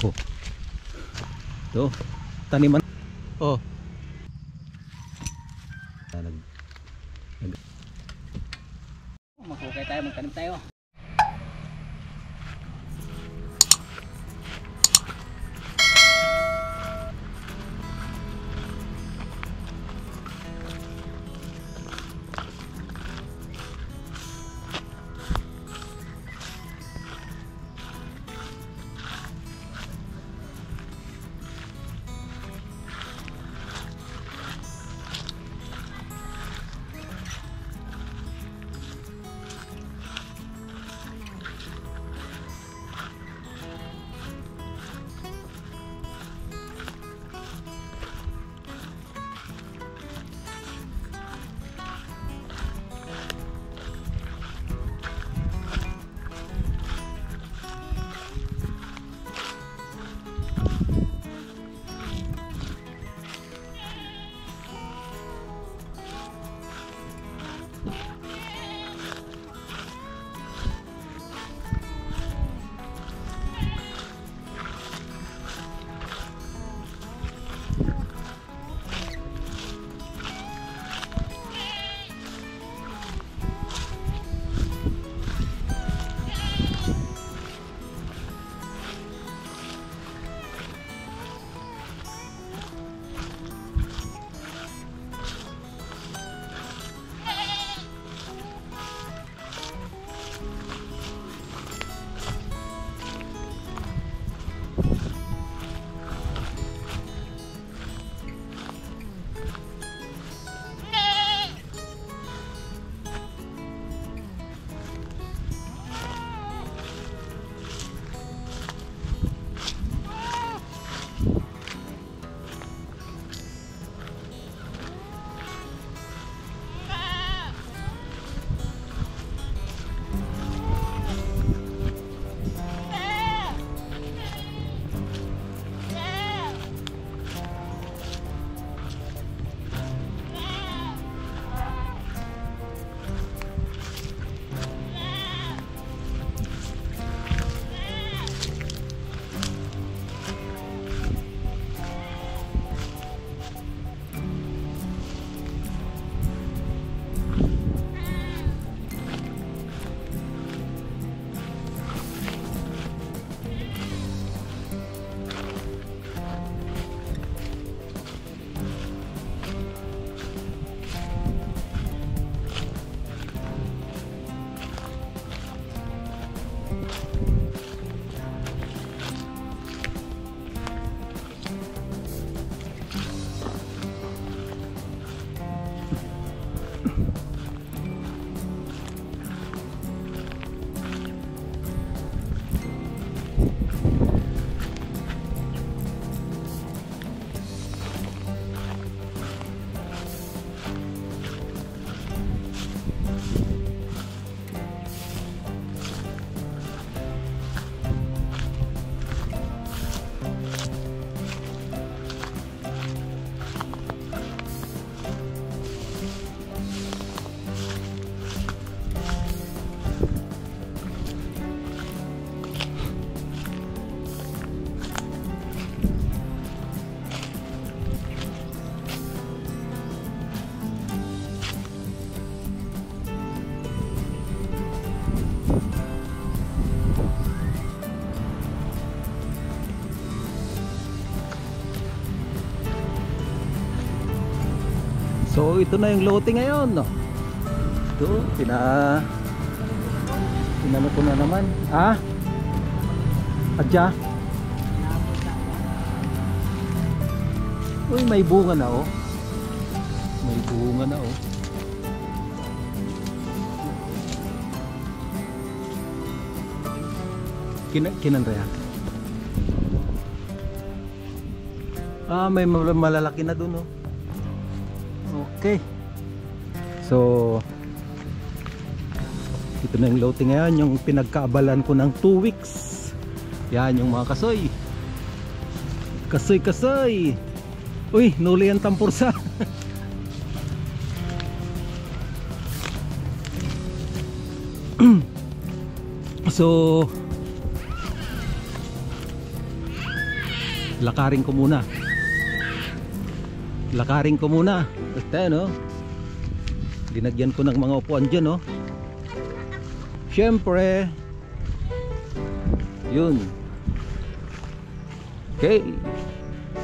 Oh. Ito, taniman. Oh. Maghukay tayo, magtanim tayo. So ito na yung lote ngayon, no? Ito, pinano ko na naman. Ah? Adya? Uy, may bunga na, oh. May bunga na, oh. Kinanraya. Ah, may malalaki na dun, oh. Okay. So ito na yung lote ngayon, yung pinagkaabalan ko ng 2 weeks. Yan yung mga kasoy. Kasoy. Uy, nuli ang tampursa. So Lakarin ko muna. Lakarin ko muna. At no, linagyan ko ng mga upuan dyan, no. Siyempre, yun. Okay,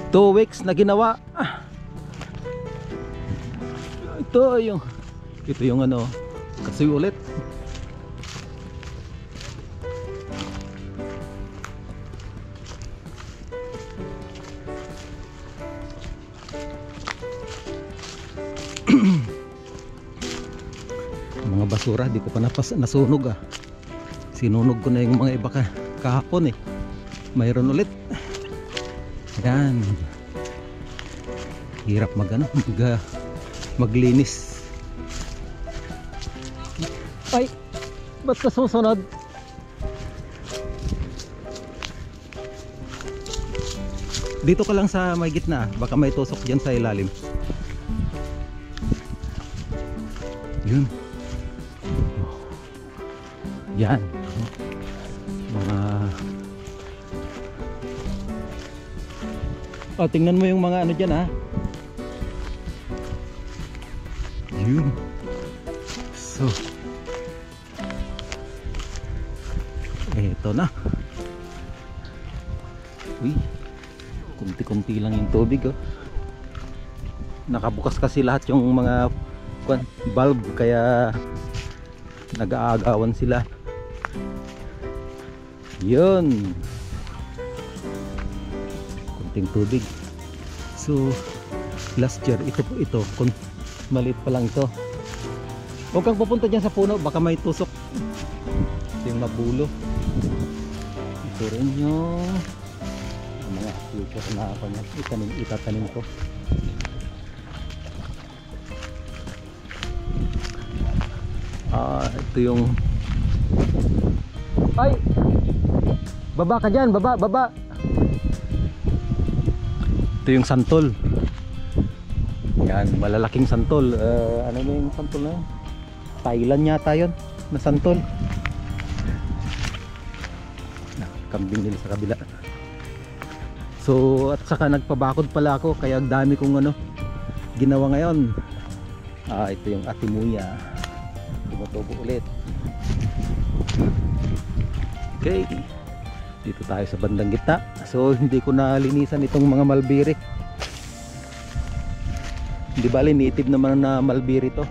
2 weeks na ginawa. Ito yung ano, kasi ulit. Mga basura di ko pa nasunog ah. Sinunog ko na yung mga iba kahapon eh. Mayroon ulit. Yan. Hirap maglinis. Ay, ba't ka susunod? Dito ka lang sa may gitna, baka may tusok dyan sa ilalim. Yun. Yan. Tingnan mo yung mga ano dyan ha. Yun. So, eto na. Uy, kunti-kunti lang yung tubig oh. Nakabukas kasi lahat yung mga bulb, kaya nag-aagawan sila. Yun, kunting tubig. So last year ito maliit pa lang ito. Huwag kang pupunta dyan sa puno, baka may tusok. Ito yung mabulo. Ito rin yung mga future na itatanim ko. Ito yung ay, baba ka dyan, baba. Ito yung santol. Yan, malalaking santol. Ano na yung santol na yun? Thailand yata yun na santol. Kambing nila sa kabila. So at saka nagpabakod pala ako, kaya ang dami kong ginawa ngayon. Ito yung atimuya. Tumutubo ulit. Okay, dito tayo sa bandang gitna. So hindi ko na linisan itong mga mulberry. Hindi bali, native naman na mulberry to.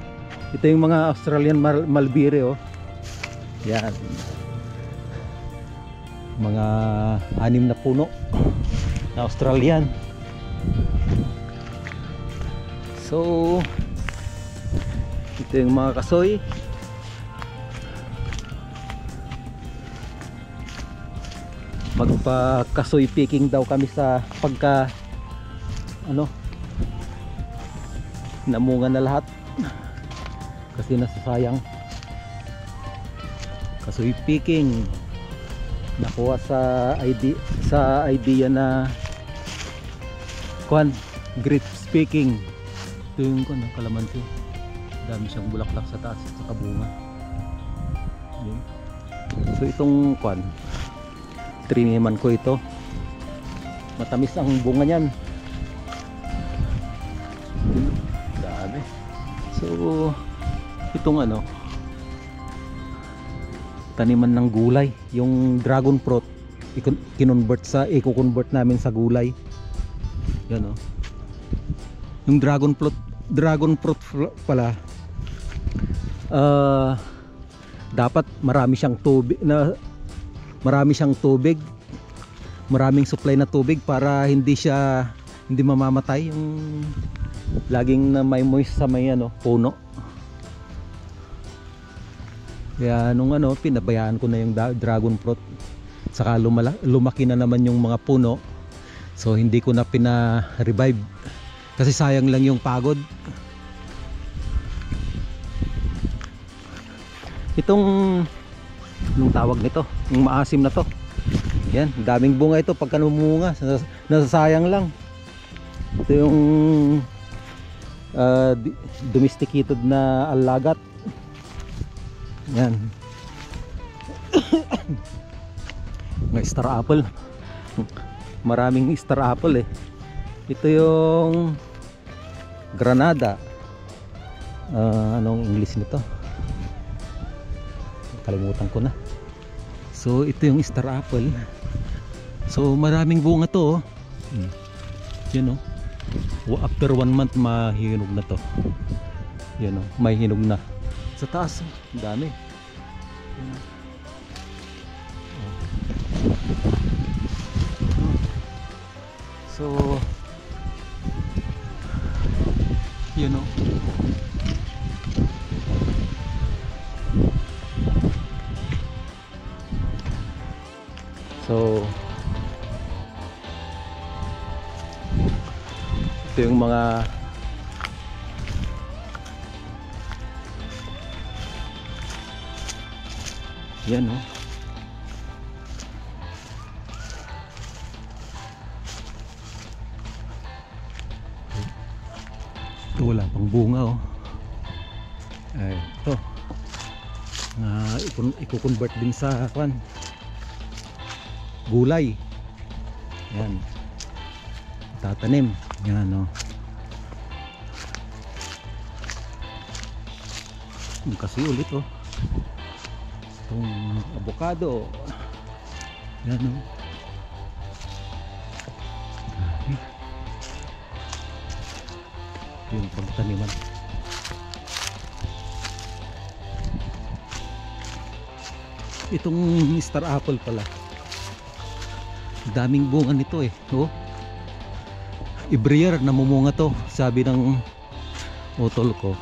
Ito yung mga Australian mulberry oh. Yan, mga 6 na puno na Australian. So ito yung mga kasoy. Magpa-kasoy picking daw kami sa pagka namunga na lahat kasi nasasayang. Kasoy picking nakuha sa idea na grip picking. Ito yung kalamansi, dami siyang bulaklak sa taas at sa kabunga. So itong triniman ko ito, matamis ang bunga niyan. Dami. So itong taniman ng gulay, yung dragon fruit, i-convert namin sa gulay. Yan oh. Yung dragon fruit pala, dapat marami siyang maraming supply na tubig para hindi mamamatay, yung laging na may moist sa may puno. Kaya nung pinabayaan ko na yung dragon fruit, saka lumaki na naman yung mga puno. So hindi ko na pina-revive kasi sayang lang yung pagod. Itong anong tawag nito, yung maasim na to, yan, daming bunga ito. Pagka namunga, nasasayang lang. Ito yung domesticated na alagat. Yan. May star apple. Maraming star apple eh. Ito yung Granada. Anong English nito? Kalimutan ko na. So ito yung star apple. So maraming bunga to. Yan o. After 1 month mahinog na to. Yan o. May hinog na. Sa taas. Dami. So yun o. So ito yung mga yan o. Ito wala pang bunga o. Ay, ito i-convert din sa gulay. Yan, tatanim. Yan o. Kasi ulit o. Itong avocado. Yan o. Yung pagtaniman. Itong star apple pala, daming bunga nito eh. Oh, every year namumunga to. Sabi ng utol ko,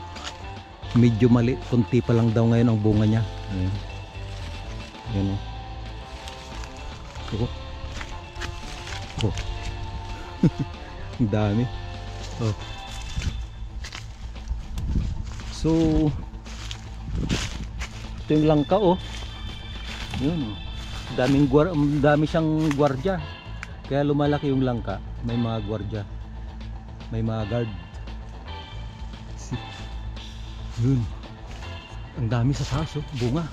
medyo mali, kunti pa lang daw ngayon ang bunga niya. Ayan. Ayan oh. Oh. Ang dami. Oh. So ito yung langka oh. Yun oh. Dami siyang gwardiya. Kaya lumalaki yung langka. May mga gwardiya. May mga guard. Yun. Ang dami sa taas oh, bunga.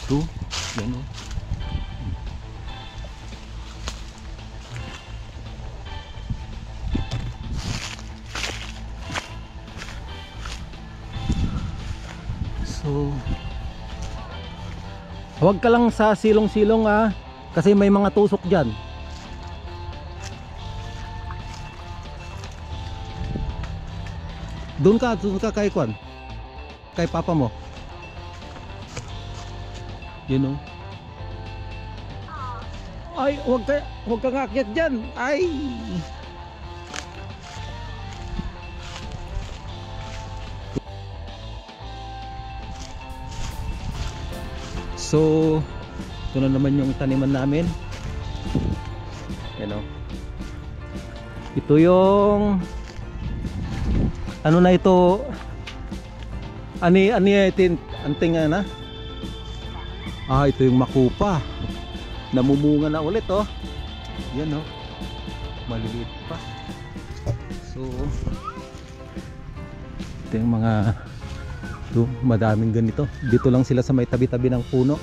Ito, yan oh. So, huwag ka lang sa silong-silong ah, kasi may mga tusok dyan. Doon ka kay Kwan, kay papa mo. You know? Ay, huwag ka ngaakyat dyan. Ay! So, ito na naman yung taniman namin. Yan o. Ito yung ano na ito? Ani anting na? Ah, ito yung makupa. Namumunga na ulit oh. Yan oh. Maliliit pa. So, ito yung mga madaming ganito. Dito lang sila sa may tabi-tabi ng puno.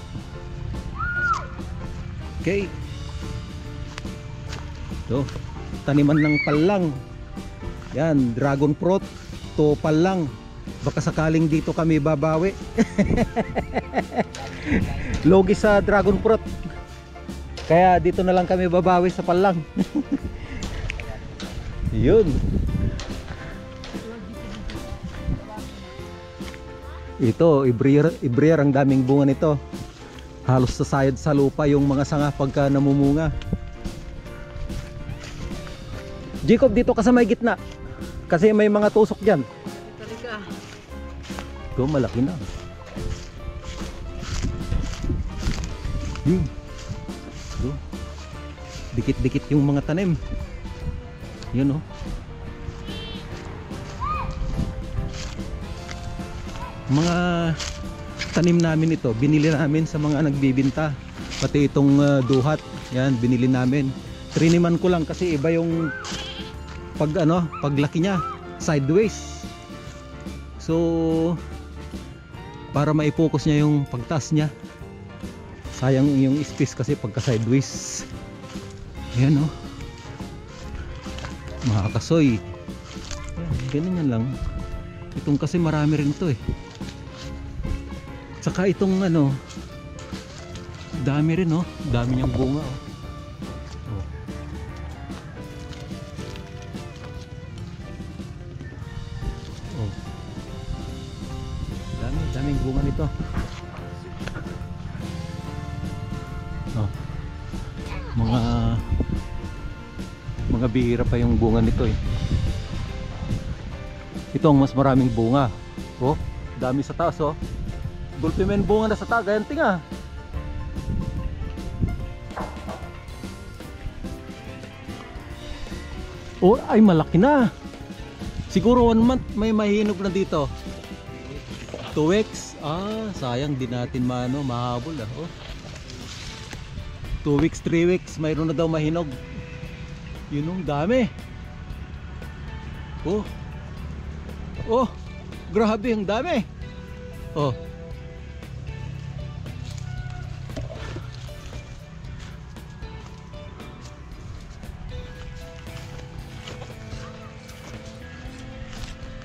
Okay. Ito, taniman ng palang. Yan, dragon fruit. Ito palang. Baka sakaling dito kami babawi. Logi sa dragon fruit. Kaya dito na lang kami babawi sa palang. Yun. Ito, ibrier ang daming bunga nito. Halos sasayad sa lupa yung mga sanga pagka namumunga. Jacob, dito ka sa may gitna. Kasi may mga tusok dyan. Ito, malaki na. Ito. Dikit-dikit yung mga tanim. Yun oh. Mga tanim namin ito, binili namin sa mga nagbibinta. Pati itong duhat, yan, binili namin. Triniman ko lang kasi iba yung paglaki niya, sideways. So para maipokus niya yung pagtaas niya. Sayang yung space kasi pagka sideways. Ayan oh, mga kasoy. Ganyan yan lang. Itong kasi marami rin to eh. Saka itong ano, dami rin oh, dami niyang bunga oh. Oh. Daming bunga nito. Oh. Mga bihira pa yung bunga nito eh. Ito ang mas maraming bunga. Oh, dami sa taas oh. Gulpimen bunga na sa taas, ganyan tinga. Oh, ay malaki na. Siguro 1 month may mahinog na dito. 2 weeks. Ah, sayang din natin mahabol ah. Oh. 2 weeks, 3 weeks, mayroon na daw mahinog. Yun ang dami. Oh. Oh, grabe ang dami. Oh.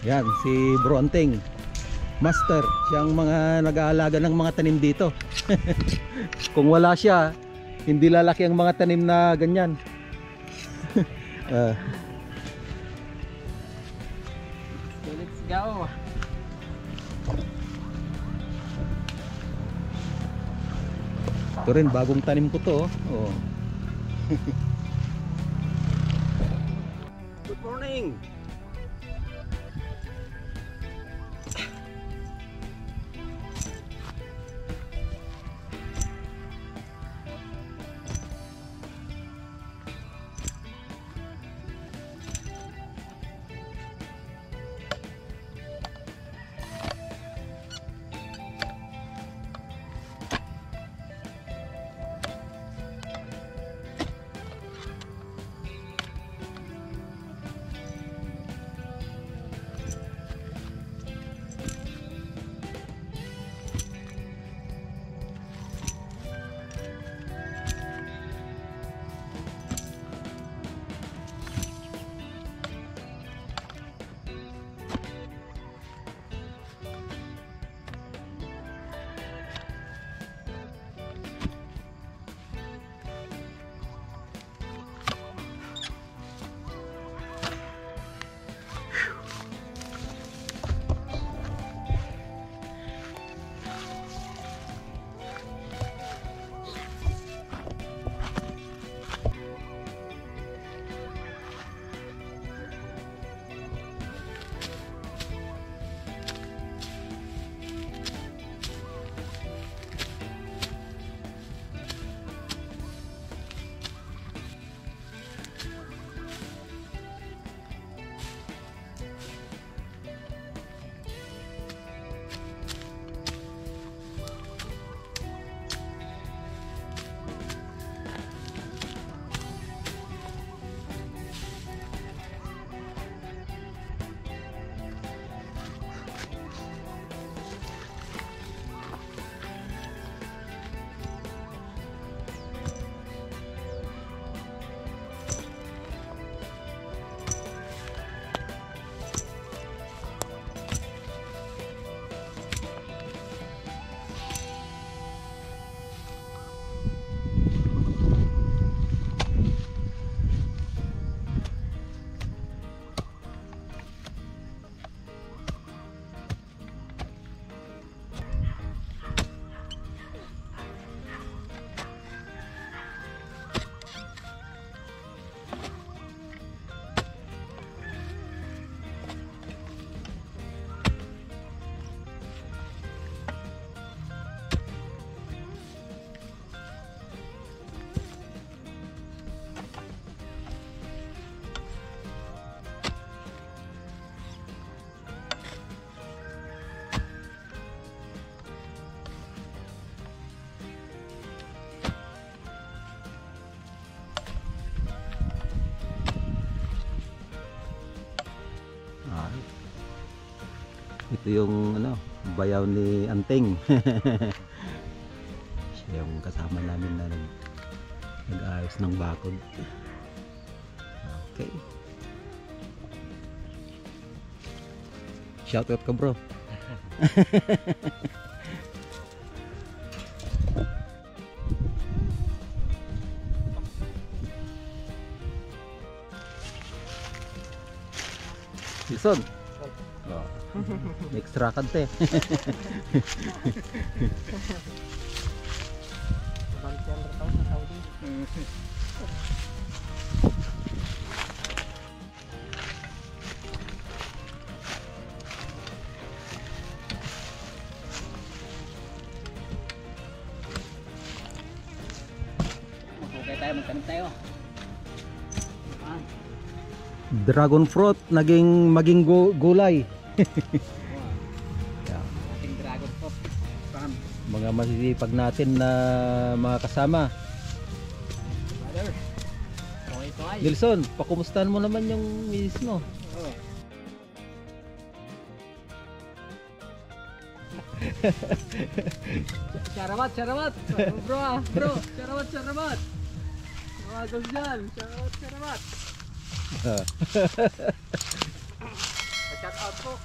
Yan, si Bronting Master, siyang mga nag-aalaga ng mga tanim dito. Kung wala siya, hindi lalaki ang mga tanim na ganyan. So let's go. Ito rin, bagong tanim ko to. Oh. Good morning. Ito yung ano, bayaw ni Anting. Siya yung kasama namin na nag-aayos ng bakod. Okay. Shout out ka bro. Wilson. Oh. Extra kante. Bantiyan na tao sa Saudi. Magkukay tayo, magtanim tayo. Dragon fruit maging gulay. Yeah. Ating dragon fruit farm. Mga masisipag natin na mga kasama. Brother. Toy. Nilson, pakumustahan mo naman yung misis mo. Oh. Syarabat. Bro, syarabat. Mga guys dyan, syarabat. Shout out po.